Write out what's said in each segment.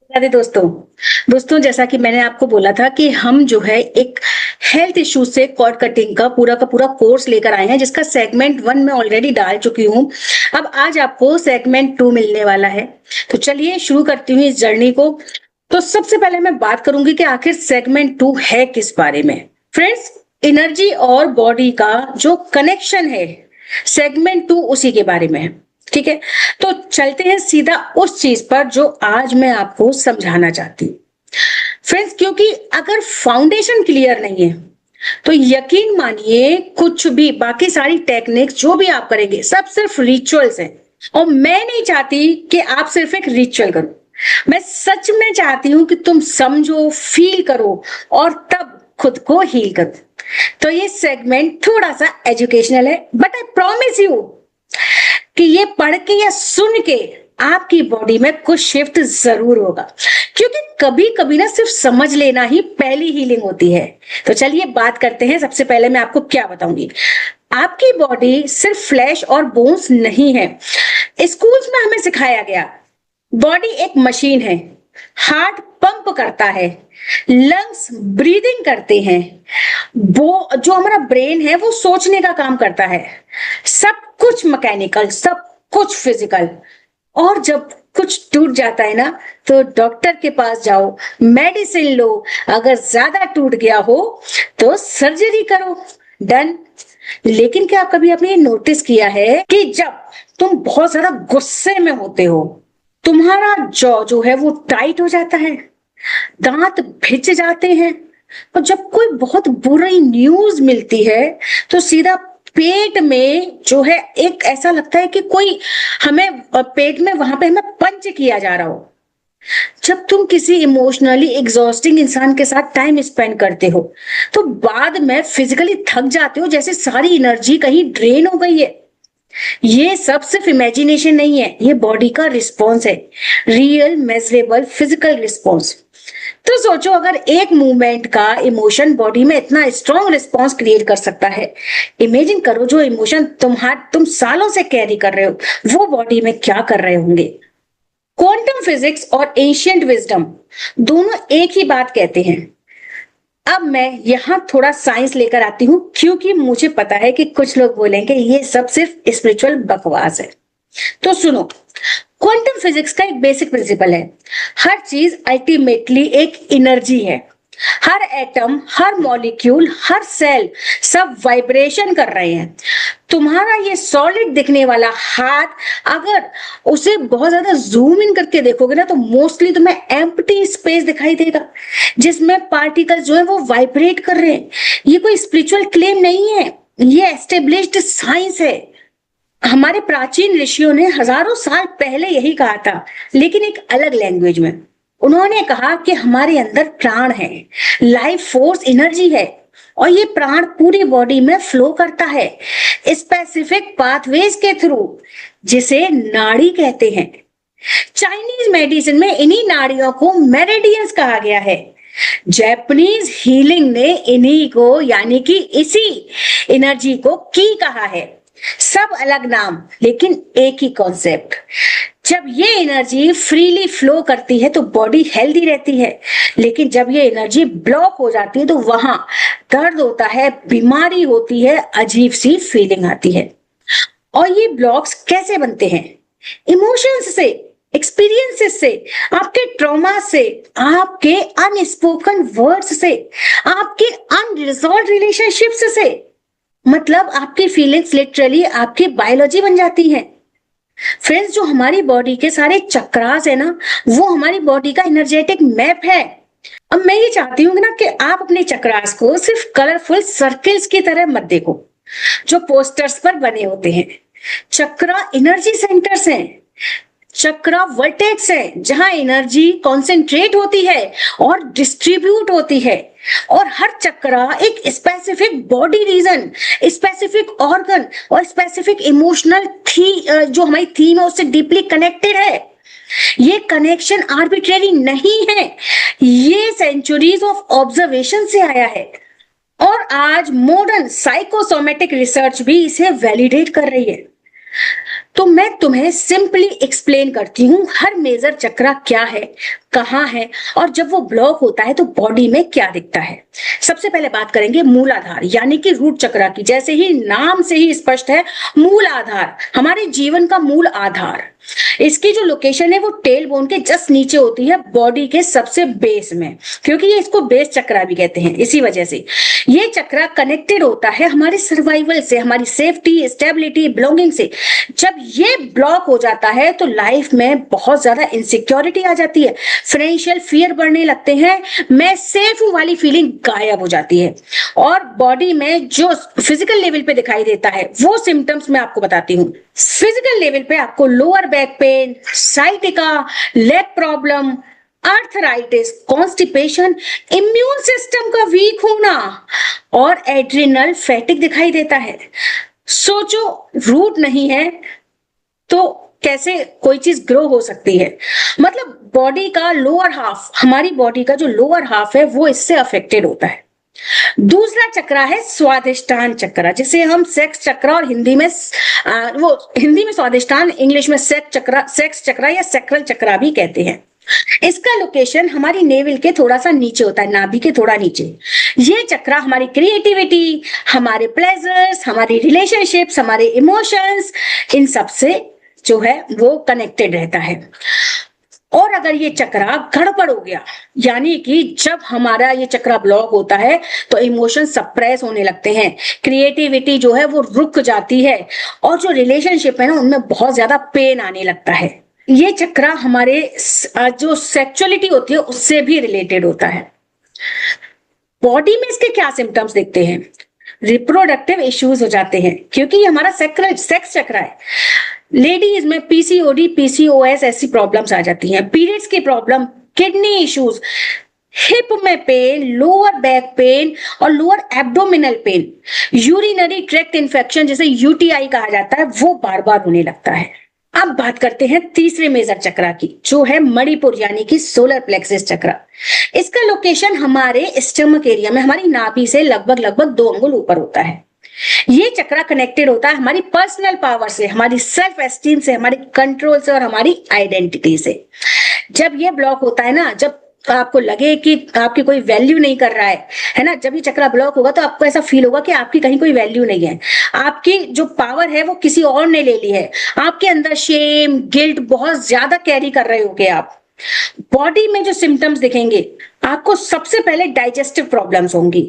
राधे दोस्तों। जैसा कि मैंने आपको बोला था कि हम जो है एक हेल्थ इश्यू से कॉर्ड कटिंग का पूरा कोर्स लेकर आए हैं, जिसका सेगमेंट 1 में ऑलरेडी डाल चुकी हूँ। अब आज आपको सेगमेंट 2 मिलने वाला है। तो चलिए शुरू करती हूँ इस जर्नी को। तो सबसे पहले मैं बात करूंगी कि आखिर सेगमेंट 2 है किस बारे में। फ्रेंड्स, एनर्जी और बॉडी का जो कनेक्शन है, सेगमेंट 2 उसी के बारे में है। ठीक है, तो चलते हैं सीधा उस चीज पर जो आज मैं आपको समझाना चाहती हूँ। फ्रेंड्स, क्योंकि अगर फाउंडेशन क्लियर नहीं है तो यकीन मानिए कुछ भी बाकी सारी टेक्निक्स जो भी आप करेंगे सब सिर्फ रिचुअल्स हैं। और मैं नहीं चाहती कि आप सिर्फ एक रिचुअल करो। मैं सच में चाहती हूं कि तुम समझो, फील करो और तब खुद को हील करो। तो ये सेगमेंट थोड़ा सा एजुकेशनल है, बट आई प्रॉमिस यू कि ये पढ़ के या सुन के आपकी बॉडी में कुछ शिफ्ट जरूर होगा। क्योंकि कभी कभी ना सिर्फ समझ लेना ही पहली हीलिंग होती है। तो चलिए बात करते हैं। सबसे पहले मैं आपको क्या बताऊंगी। आपकी बॉडी सिर्फ फ्लैश और बोन्स नहीं है। स्कूल्स में हमें सिखाया गया बॉडी एक मशीन है। हार्ट पंप करता है, लंग्स ब्रीदिंग करते हैं, वो जो हमारा ब्रेन है वो सोचने का काम करता है। सब कुछ मैकेनिकल, सब कुछ फिजिकल। और जब कुछ टूट जाता है ना तो डॉक्टर के पास जाओ, मेडिसिन लो। अगर ज्यादा टूट गया हो तो सर्जरी करो, डन। लेकिन क्या कभी आपने ये नोटिस किया है कि जब तुम बहुत ज्यादा गुस्से में होते हो, तुम्हारा जॉ जो है वो टाइट हो जाता है, दांत भिज जाते हैं। और जब कोई बहुत बुरी न्यूज मिलती है तो सीधा पेट में जो है एक ऐसा लगता है कि कोई हमें पेट में वहां पे हमें पंच किया जा रहा हो। जब तुम किसी इमोशनली एग्जॉस्टिंग इंसान के साथ टाइम स्पेंड करते हो तो बाद में फिजिकली थक जाते हो, जैसे सारी एनर्जी कहीं ड्रेन हो गई है। ये सब सिर्फ इमेजिनेशन नहीं है, ये बॉडी का रिस्पॉन्स है, रियल मेजरेबल फिजिकल रिस्पॉन्स। तो सोचो, अगर एक मूवमेंट का इमोशन बॉडी में इतना स्ट्रॉन्ग रिस्पॉन्स क्रिएट कर सकता है, इमेजिन करो जो इमोशन तुम सालों से कैरी कर रहे हो वो बॉडी में क्या कर रहे होंगे। क्वांटम फिजिक्स और एंशिएंट विजडम दोनों एक ही बात कहते हैं। अब मैं यहां थोड़ा साइंस लेकर आती हूं, क्योंकि मुझे पता है कि कुछ लोग बोलेंगे ये सब सिर्फ स्पिरिचुअल बकवास है। तो सुनो, क्वांटम फिजिक्स का एक बेसिक प्रिंसिपल है, हर चीज अल्टीमेटली एक एनर्जी है। हर एटम, हर मॉलिक्यूल, हर सेल सब वाइब्रेशन कर रहे हैं। तुम्हारा ये सॉलिड दिखने वाला हाथ, अगर उसे बहुत ज्यादा जूम इन करके देखोगे ना तो मोस्टली तुम्हें एम्प्टी स्पेस दिखाई देगा, जिसमें पार्टिकल्स जो है वो वाइब्रेट कर रहे हैं। ये कोई स्पिरिचुअल क्लेम नहीं है, ये एस्टेब्लिश्ड साइंस है। हमारे प्राचीन ऋषियों ने हजारों साल पहले यही कहा था, लेकिन एक अलग लैंग्वेज में। उन्होंने कहा कि हमारे अंदर प्राण है, लाइफ फोर्स एनर्जी है, और ये प्राण पूरी बॉडी में फ्लो करता है स्पेसिफिक पाथवेज के थ्रू, जिसे नाड़ी कहते हैं। चाइनीज मेडिसिन में इन्हीं नाड़ियों को मेरिडियंस कहा गया है। जापानीज हीलिंग ने इन्हीं को यानी कि इसी एनर्जी को की कहा है। सब अलग नाम लेकिन एक ही कॉन्सेप्ट। जब ये एनर्जी फ्रीली फ्लो करती है तो बॉडी हेल्दी रहती है, लेकिन जब ये एनर्जी ब्लॉक हो जाती है तो वहां दर्द होता है, बीमारी होती है, अजीब सी फीलिंग आती है। और ये ब्लॉक्स कैसे बनते हैं? इमोशंस से, एक्सपीरियंसेस से, आपके ट्रॉमा से, आपके अनस्पोकन वर्ड्स से, आपके अनरिजॉल्व रिलेशनशिप्स से। मतलब आपकी फीलिंग्स लिटरली आपकी बायोलॉजी बन जाती हैं। फ्रेंड्स, जो हमारी बॉडी के सारे चक्रास है ना, वो हमारी बॉडी का एनर्जेटिक मैप है। अब मैं ये चाहती हूँ ना कि आप अपने चक्रास को सिर्फ कलरफुल सर्कल्स की तरह मत देखो जो पोस्टर्स पर बने होते हैं। चक्रा एनर्जी सेंटर्स हैं। चक्रा वर्टेक्स है जहां एनर्जी कॉन्सेंट्रेट होती है और डिस्ट्रीब्यूट होती है। और हर चक्रा एक specific body region, specific organ और स्पेसिफिक इमोशनल जो हमारी थीम है उससे डीपली कनेक्टेड है। ये कनेक्शन आर्बिट्रेरी नहीं है, ये सेंचुरीज ऑफ ऑब्जर्वेशन से आया है। और आज मॉडर्न साइकोसोमेटिक रिसर्च भी इसे वैलिडेट कर रही है। तो मैं तुम्हें सिंपली एक्सप्लेन करती हूँ हर मेजर चक्रा क्या है, कहाँ है और जब वो ब्लॉक होता है तो बॉडी में क्या दिखता है। सबसे पहले बात करेंगे मूलाधार यानी कि रूट चक्रा की। जैसे ही नाम से ही स्पष्ट है, मूल आधार, हमारे जीवन का मूल आधार। इसकी जो लोकेशन है वो टेल बोन के जस्ट नीचे होती है, बॉडी के सबसे बेस में, क्योंकि ये इसको बेस चक्रा भी कहते हैं। इसी वजह से ये चक्रा कनेक्टेड होता है हमारे सर्वाइवल से, हमारी सेफ्टी, स्टेबिलिटी, बिलोंगिंग से। जब ये ब्लॉक हो जाता है तो लाइफ में बहुत ज्यादा इनसिक्योरिटी आ जाती है, फाइनेंशियल फियर बढ़ने लगते हैं, मैं सेफ हूं वाली फीलिंग गायब हो जाती है। और बॉडी में जो फिजिकल लेवल पे दिखाई देता है वो सिम्टम्स मैं आपको बताती हूँ। फिजिकल लेवल पे आपको lower back pain, sciatica, leg problem, arthritis, constipation, immune system का वीक होना और एड्रिनल फैटिक दिखाई देता है। सोचो, रूट नहीं है तो कैसे कोई चीज ग्रो हो सकती है। मतलब बॉडी का लोअर हाफ, हमारी बॉडी का जो लोअर हाफ है वो इससे अफेक्टेड होता है। दूसरा चक्रा है स्वादिष्टान चक्रा, जिसे हम सेक्स चक्रा और हिंदी में स्वादिष्टान, इंग्लिश में सेक्स चक्रा या सेक्रल चक्रा भी कहते हैं। इसका लोकेशन हमारी नेवल के थोड़ा सा नीचे होता है, नाभि के थोड़ा नीचे। ये चक्रा हमारी क्रिएटिविटी, हमारे प्लेजर्स, हमारी रिलेशनशिप्स, हमारे इमोशंस, इन सब से जो है वो कनेक्टेड रहता है। और अगर ये चक्रा गड़बड़ हो गया, यानी कि जब हमारा ये चक्रा ब्लॉक होता है तो इमोशन सप्रेस होने लगते हैं, क्रिएटिविटी जो है वो रुक जाती है और जो रिलेशनशिप है ना उनमें बहुत ज्यादा पेन आने लगता है। ये चक्रा हमारे जो सेक्सुअलिटी होती है उससे भी रिलेटेड होता है। बॉडी में इसके क्या सिम्टम्स दिखते हैं? रिप्रोडक्टिव इश्यूज हो जाते हैं, क्योंकि ये हमारा सेक्स चक्रा है। लेडीज में पीसीओडी, पीसीओएस ऐसी प्रॉब्लम्स आ जाती हैं, पीरियड्स की प्रॉब्लम, किडनी इश्यूज, हिप में पेन, लोअर बैक पेन और lower abdominal pain, urinary tract infection जिसे यूटीआई कहा जाता है वो बार बार होने लगता है। अब बात करते हैं तीसरे मेजर चक्रा की, जो है मणिपुर यानी कि सोलर प्लेक्सस चक्रा। इसका लोकेशन हमारे स्टमक एरिया में, हमारी नाभि से लगभग 2 अंगुल ऊपर होता है। ये चक्रा कनेक्टेड होता है हमारी पर्सनल पावर से, हमारी सेल्फ एस्टीम से, हमारी कंट्रोल से और हमारी आइडेंटिटी से। जब ये ब्लॉक होता है ना, जब आपको लगे कि आपकी कोई वैल्यू नहीं कर रहा है ना, जब ये चक्रा ब्लॉक होगा तो आपको ऐसा फील होगा कि आपकी कहीं कोई वैल्यू नहीं है, आपकी जो पावर है वो किसी और ने ले ली है, आपके अंदर शेम, गिल्ट बहुत ज्यादा कैरी कर रहे होगे आप। बॉडी में जो सिम्टम्स दिखेंगे आपको, सबसे पहले डाइजेस्टिव प्रॉब्लम्स होंगी,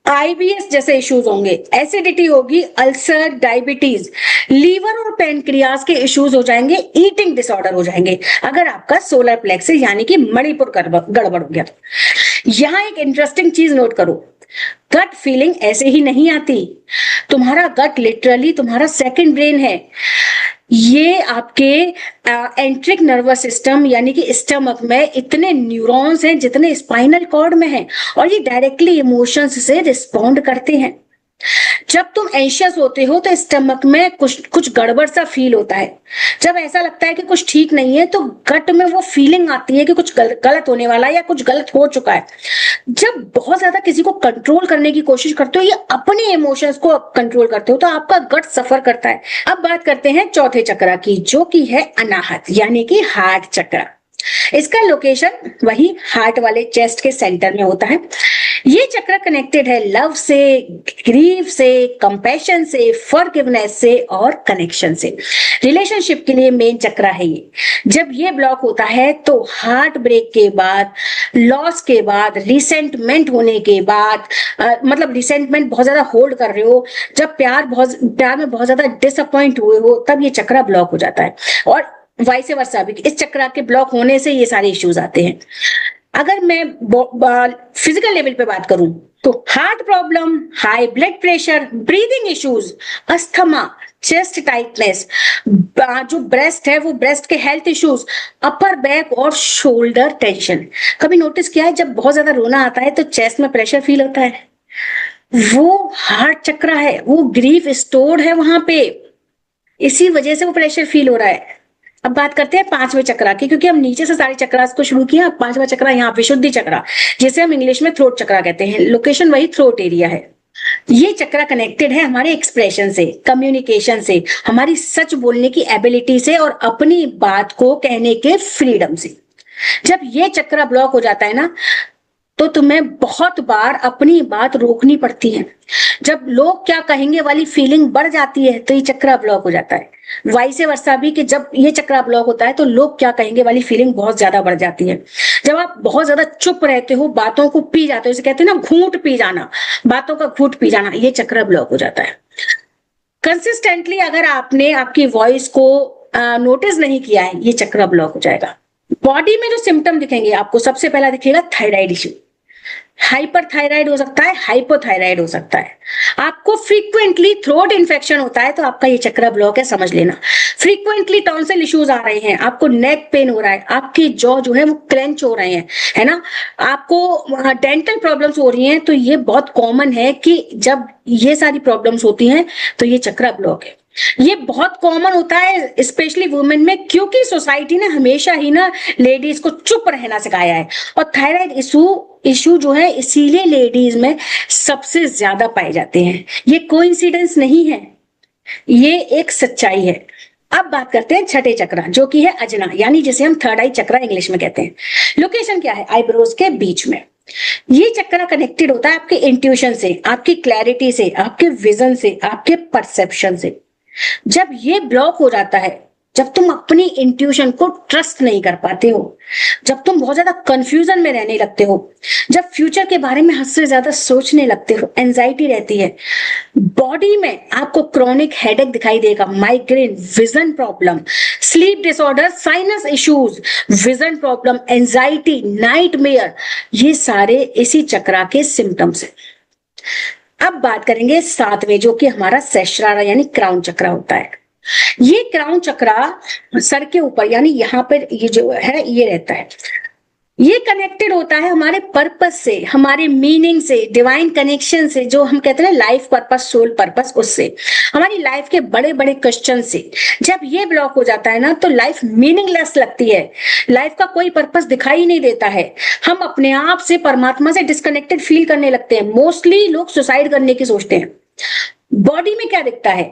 आईबीएस जैसे इश्यूज होंगे, एसिडिटी होगी, अल्सर, डायबिटीज, लीवर और पेनक्रियाज के इश्यूज हो जाएंगे, ईटिंग डिसऑर्डर हो जाएंगे अगर आपका सोलर प्लेक्सस यानी कि मणिपुर गड़बड़ हो गया। यहां एक इंटरेस्टिंग चीज नोट करो, गट फीलिंग ऐसे ही नहीं आती। तुम्हारा गट लिटरली तुम्हारा सेकंड ब्रेन है। ये आपके एंट्रिक नर्वस सिस्टम यानी कि स्टमक में इतने न्यूरॉन्स हैं जितने स्पाइनल कॉर्ड में हैं, और ये डायरेक्टली इमोशंस से रिस्पॉन्ड करते हैं। जब तुम एंशियस होते हो तो स्टमक में कुछ गड़बड़ सा फील होता है। जब ऐसा लगता है कि कुछ ठीक नहीं है तो गट में वो फीलिंग आती है कि कुछ गलत होने वाला है या कुछ गलत हो चुका है। जब बहुत ज्यादा किसी को कंट्रोल करने की कोशिश करते हो या अपने इमोशंस को कंट्रोल करते हो तो आपका गट सफर करता है। अब बात करते हैं चौथे चक्रा की, जो कि है अनाहत यानी कि हार्ट चक्रा। इसका लोकेशन वही हार्ट वाले चेस्ट के सेंटर में होता है। ये चक्र कनेक्टेड है लव से, ग्रीफ से, कंपैशन से, फॉरगिवनेस से और कनेक्शन से। रिलेशनशिप के लिए मेन चक्र है ये। जब ये ब्लॉक होता है तो हार्ट ब्रेक के बाद, लॉस के बाद, रिसेंटमेंट होने के बाद, मतलब रिसेंटमेंट बहुत ज्यादा होल्ड कर रहे हो, जब प्यार में बहुत ज्यादा डिसअपॉइंट हुए हो, तब ये चक्र ब्लॉक हो जाता है। और वाइस वर्सा भी, इस चक्र के ब्लॉक होने से ये सारे इश्यूज आते हैं। अगर मैं फिजिकल लेवल पे बात करूं तो heart problem, high blood pressure, breathing issues, asthma, chest tightness, जो ब्रेस्ट है वो ब्रेस्ट के हेल्थ इश्यूज, अपर बैक और शोल्डर टेंशन। कभी नोटिस किया है जब बहुत ज्यादा रोना आता है तो चेस्ट में प्रेशर फील होता है? वो हार्ट चक्र है, वो ग्रीफ स्टोर्ड है वहां पे, इसी वजह से वो प्रेशर फील हो रहा है। अब बात करते हैं पांचवें चक्रा की, क्योंकि हम नीचे से सारे चक्रास को शुरू किया। पांचवा चक्रा यहाँ विशुद्धि चक्रा, जिसे हम इंग्लिश में थ्रोट चक्रा कहते हैं। लोकेशन वही थ्रोट एरिया है। ये चक्रा कनेक्टेड है हमारे एक्सप्रेशन से, कम्युनिकेशन से, हमारी सच बोलने की एबिलिटी से और अपनी बात को कहने के फ्रीडम से। जब ये चक्र ब्लॉक हो जाता है ना, तो तुम्हें बहुत बार अपनी बात रोकनी पड़ती है। जब लोग क्या कहेंगे वाली फीलिंग बढ़ जाती है तो ये चक्र ब्लॉक हो जाता है। वाइस वर्सा भी, कि जब ये चक्र ब्लॉक होता है तो लोग क्या कहेंगे वाली फीलिंग बहुत ज्यादा बढ़ जाती है। जब आप बहुत ज्यादा चुप रहते हो, बातों को पी जाते हो, जैसे कहते हैं ना घूंट पी जाना, बातों का घूंट पी जाना, ये चक्र ब्लॉक हो जाता है। कंसिस्टेंटली अगर आपने आपकी वॉइस को नोटिस नहीं किया है, ये चक्र ब्लॉक हो जाएगा। बॉडी में जो सिम्टम दिखेंगे आपको, सबसे पहला दिखेगा थायराइड इश्यू। हाइपर थायराइड हो सकता है, हाइपोथायराइड हो सकता है। आपको फ्रीक्वेंटली थ्रोट इन्फेक्शन होता है तो आपका ये चक्र ब्लॉक है, समझ लेना। फ्रीक्वेंटली टॉन्सिल इश्यूज आ रहे हैं, आपको नेक पेन हो रहा है, आपकी जॉ जो है वो क्लेंच हो रहे हैं, है ना, आपको डेंटल प्रॉब्लम्स हो रही हैं, तो ये बहुत कॉमन है कि जब ये सारी प्रॉब्लम्स होती हैं तो ये चक्र ब्लॉक है। ये बहुत कॉमन होता है स्पेशली वुमेन में, क्योंकि सोसाइटी ने हमेशा ही ना लेडीज को चुप रहना सिखाया है। और थायराइड इशू जो है इसीलिए लेडीज में सबसे ज्यादा पाए जाते हैं। ये कोइंसिडेंस नहीं है, ये एक सच्चाई है। अब बात करते हैं छठे चक्र, जो कि है अजना, यानी जिसे हम थर्ड आई चक्र इंग्लिश में कहते हैं। लोकेशन क्या है? आईब्रोज के बीच में। ये चक्र कनेक्टेड होता है आपके इंट्यूशन से, आपकी क्लैरिटी से, आपके विजन से, आपके परसेप्शन से। जब ये ब्लॉक हो जाता है, जब तुम अपनी इंट्यूशन को ट्रस्ट नहीं कर पाते हो, जब तुम बहुत ज्यादा कंफ्यूजन में रहने लगते हो, जब फ्यूचर के बारे में हद से ज्यादा सोचने लगते हो, एंजाइटी रहती है, बॉडी में आपको क्रॉनिक हेडेक दिखाई देगा, migraine, vision problem, sleep disorder, sinus issues, vision problem, anxiety, nightmare, ये सारे इसी चक्र के सिम्टम्स हैं। अब बात करेंगे सातवें, जो कि हमारा सहस्रार यानी क्राउन चक्र होता है। ये क्राउन चक्र सर के ऊपर, यानी यहाँ पर ये जो है ये रहता है। ये कनेक्टेड होता है हमारे पर्पस से, हमारे मीनिंग से, डिवाइन कनेक्शन से, जो हम कहते हैं लाइफ पर्पस, सोल पर्पस, उससे, हमारी लाइफ के बड़े बड़े क्वेश्चन से। जब ये ब्लॉक हो जाता है ना तो लाइफ मीनिंगलेस लगती है, लाइफ का कोई पर्पस दिखाई नहीं देता है। हम अपने आप से, परमात्मा से डिस्कनेक्टेड फील करने लगते हैं। मोस्टली लोग सुसाइड करने की सोचते हैं। बॉडी में क्या दिखता है?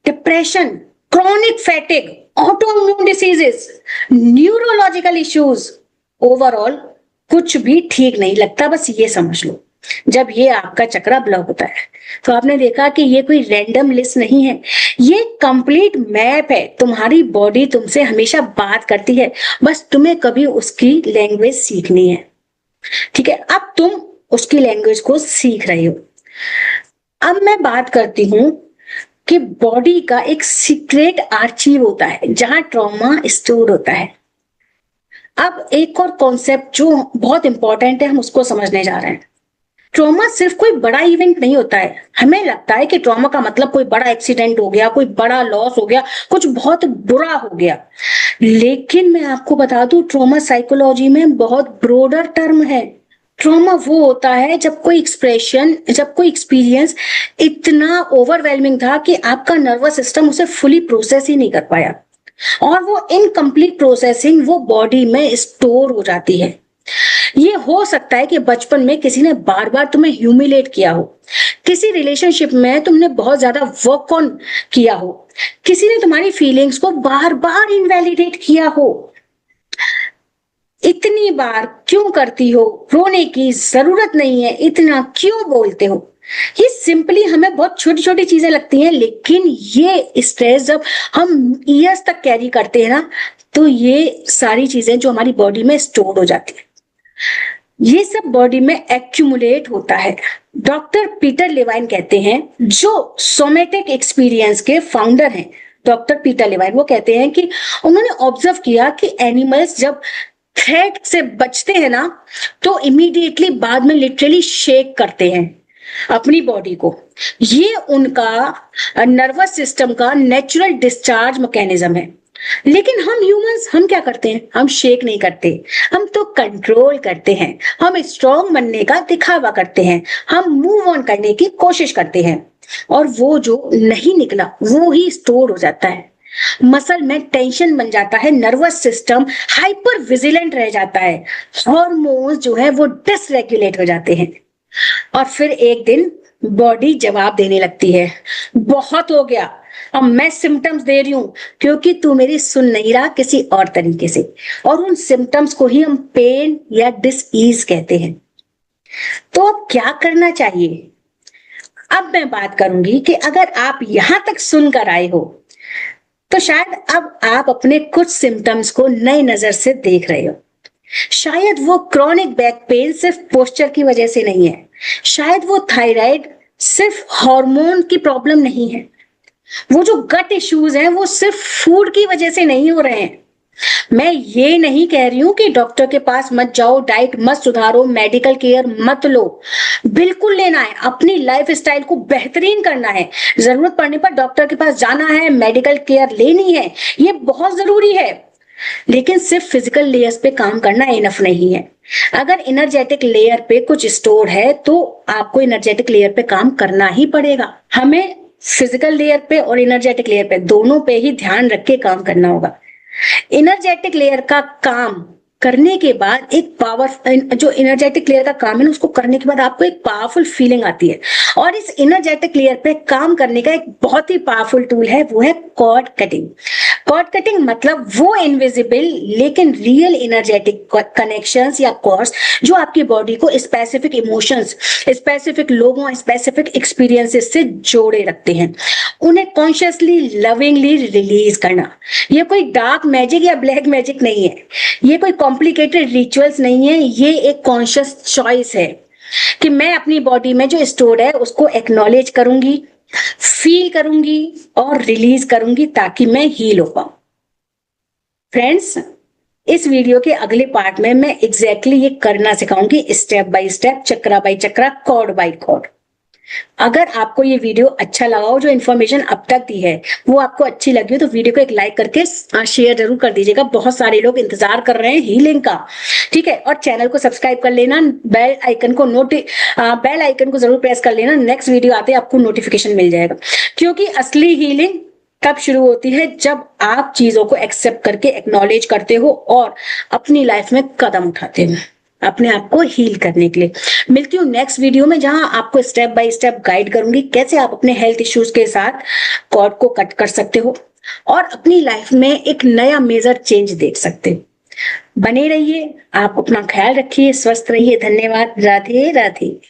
Depression, chronic fatigue, autoimmune diseases, neurological issues, overall कुछ भी ठीक नहीं लगता। बस ये समझ लो, जब ये आपका चक्र ब्लॉक होता है तो आपने देखा कि ये कोई रैंडम लिस्ट नहीं है, ये कंप्लीट मैप है। तुम्हारी बॉडी तुमसे हमेशा बात करती है, बस तुम्हें कभी उसकी लैंग्वेज सीखनी है। ठीक है, अब तुम उसकी लैंग्वेज को सीख रहे हो। अब मैं बात करती हूं कि बॉडी का एक सीक्रेट आर्चीव होता है जहां ट्रॉमा स्टोर होता है। अब एक और कॉन्सेप्ट जो बहुत इंपॉर्टेंट है, हम उसको समझने जा रहे हैं। ट्रॉमा सिर्फ कोई बड़ा इवेंट नहीं होता है। हमें लगता है कि ट्रॉमा का मतलब कोई बड़ा एक्सीडेंट हो गया, कोई बड़ा लॉस हो गया, कुछ बहुत बुरा हो गया। लेकिन मैं आपको बता दूं, ट्रॉमा साइकोलॉजी में बहुत ब्रॉडर टर्म है। ट्रॉमा वो होता है जब कोई एक्सपीरियंस इतना ओवरवेलमिंग था कि आपका नर्वस सिस्टम उसे फुली प्रोसेस ही नहीं कर पाया, और वो इनकम्प्लीट प्रोसेसिंग वो बॉडी में स्टोर हो जाती है। ये हो सकता है कि बचपन में किसी ने बार बार तुम्हें ह्यूमिलेट किया हो, किसी रिलेशनशिप में तुमने बहुत ज्यादा वर्क ऑन किया हो, किसी ने तुम्हारी फीलिंग्स को बार बार इनवैलिडेट किया हो। इतनी बार क्यों करती हो? रोने की जरूरत नहीं है, इतना क्यों बोलते हो? ये सिंपली हमें बहुत छोटी छोटी चीजें लगती हैं, लेकिन ये स्ट्रेस जब हम ईयर्स तक कैरी करते हैं ना, तो ये सारी चीजें जो हमारी बॉडी में स्टोर हो जाती है, ये सब बॉडी में एक्यूमुलेट होता है। डॉक्टर पीटर लेवाइन कहते हैं, जो सोमेटिक एक्सपीरियंस के फाउंडर हैं, डॉक्टर पीटर लेवाइन, वो कहते हैं कि उन्होंने ऑब्जर्व किया कि एनिमल्स जब थ्रेट से बचते हैं ना, तो इमीडिएटली बाद में लिटरली शेक करते हैं अपनी बॉडी को। ये उनका नर्वस सिस्टम का नेचुरल डिस्चार्ज मैकेनिज्म है। लेकिन हम ह्यूमंस, हम क्या करते हैं? हम शेक नहीं करते, हम तो कंट्रोल करते हैं, हम स्ट्रॉन्ग बनने का दिखावा करते हैं, हम मूव ऑन करने की कोशिश करते हैं, और वो जो नहीं निकला वो ही स्टोर हो जाता है। मसल में टेंशन बन जाता है, नर्वस सिस्टम हाइपर विजिलेंट रह जाता है, हार्मोन्स जो है वो डिसरेगुलेट हो जाते हैं, और फिर एक दिन बॉडी जवाब देने लगती है, बहुत हो गया, अब मैं सिम्टम्स दे रही हूँ क्योंकि तू मेरी सुन नहीं रहा किसी और तरीके से, और उन सिम्टम्स को ही हम पेन या डिसईज कहते हैं। तो अब क्या करना चाहिए? अब मैं बात करूंगी कि अगर आप यहां तक सुनकर आए हो तो शायद अब आप अपने कुछ सिम्टम्स को नई नजर से देख रहे हो। शायद वो क्रॉनिक बैक पेन सिर्फ पोस्चर की वजह से नहीं है, शायद वो थायराइड सिर्फ हार्मोन की प्रॉब्लम नहीं है, वो जो गट इश्यूज हैं वो सिर्फ फूड की वजह से नहीं हो रहे हैं। मैं ये नहीं कह रही हूं कि डॉक्टर के पास मत जाओ, डाइट मत सुधारो, मेडिकल केयर मत लो। बिल्कुल लेना है, अपनी लाइफ स्टाइल को बेहतरीन करना है, जरूरत पड़ने पर डॉक्टर के पास जाना है, मेडिकल केयर लेनी है, ये बहुत जरूरी है। लेकिन सिर्फ फिजिकल लेयर्स पे काम करना इनफ नहीं है। अगर एनर्जेटिक लेयर पे कुछ स्टोर है तो आपको एनर्जेटिक लेयर पे काम करना ही पड़ेगा। हमें फिजिकल लेयर पे और एनर्जेटिक लेयर पे दोनों पे ही ध्यान रख के काम करना होगा। एनर्जेटिक लेयर का काम करने के बाद एक पावर, जो एनर्जेटिक लेयर का काम है ना, उसको करने के बाद आपको एक पावरफुल फीलिंग आती है, और इस एनर्जेटिक लेयर पे काम करने का एक बहुत ही पावरफुल टूल है, वो है कॉर्ड कटिंग। कॉर्ड कटिंग मतलब वो इनविजिबल लेकिन रियल एनर्जेटिक कनेक्शंस या कॉर्ड्स जो आपकी बॉडी को स्पेसिफिक इमोशंस, स्पेसिफिक लोगों, स्पेसिफिक एक्सपीरियंसेस से जोड़े रखते हैं। उन्हें कॉन्शियसली लविंगली रिलीज करना, ये कोई डार्क मैजिक या ब्लैक मैजिक नहीं है, ये कोई कॉम्प्लिकेटेड रिचुअल्स नहीं है, ये एक कॉन्शियस चॉइस है कि मैं अपनी बॉडी में जो स्टोर है उसको एक्नॉलेज करूंगी, फील करूंगी और रिलीज करूंगी ताकि मैं हील हो पाऊं। फ्रेंड्स, इस वीडियो के अगले पार्ट में मैं एग्जैक्टली ये करना सिखाऊंगी, step by step, chakra by chakra, chord by chord. अगर आपको ये वीडियो अच्छा लगा हो, जो इन्फॉर्मेशन अब तक दी है वो आपको अच्छी लगी हो, तो वीडियो को एक लाइक करके शेयर जरूर कर दीजिएगा। बहुत सारे लोग इंतजार कर रहे हैं हीलिंग का, ठीक है। और चैनल को सब्सक्राइब कर लेना, बेल आइकन को जरूर प्रेस कर लेना, नेक्स्ट वीडियो आते आपको नोटिफिकेशन मिल जाएगा। क्योंकि असली हीलिंग तब शुरू होती है जब आप चीजों को एक्सेप्ट करके एक्नॉलेज करते हो और अपनी लाइफ में कदम उठाते हो अपने आप को हील करने के लिए। मिलती हूँ नेक्स्ट वीडियो में, जहां आपको स्टेप बाय स्टेप गाइड करूंगी कैसे आप अपने हेल्थ इश्यूज के साथ कॉर्ड को कट कर सकते हो और अपनी लाइफ में एक नया मेजर चेंज देख सकते हो। बने रहिए, आप अपना ख्याल रखिए, स्वस्थ रहिए। धन्यवाद। राधे राधे।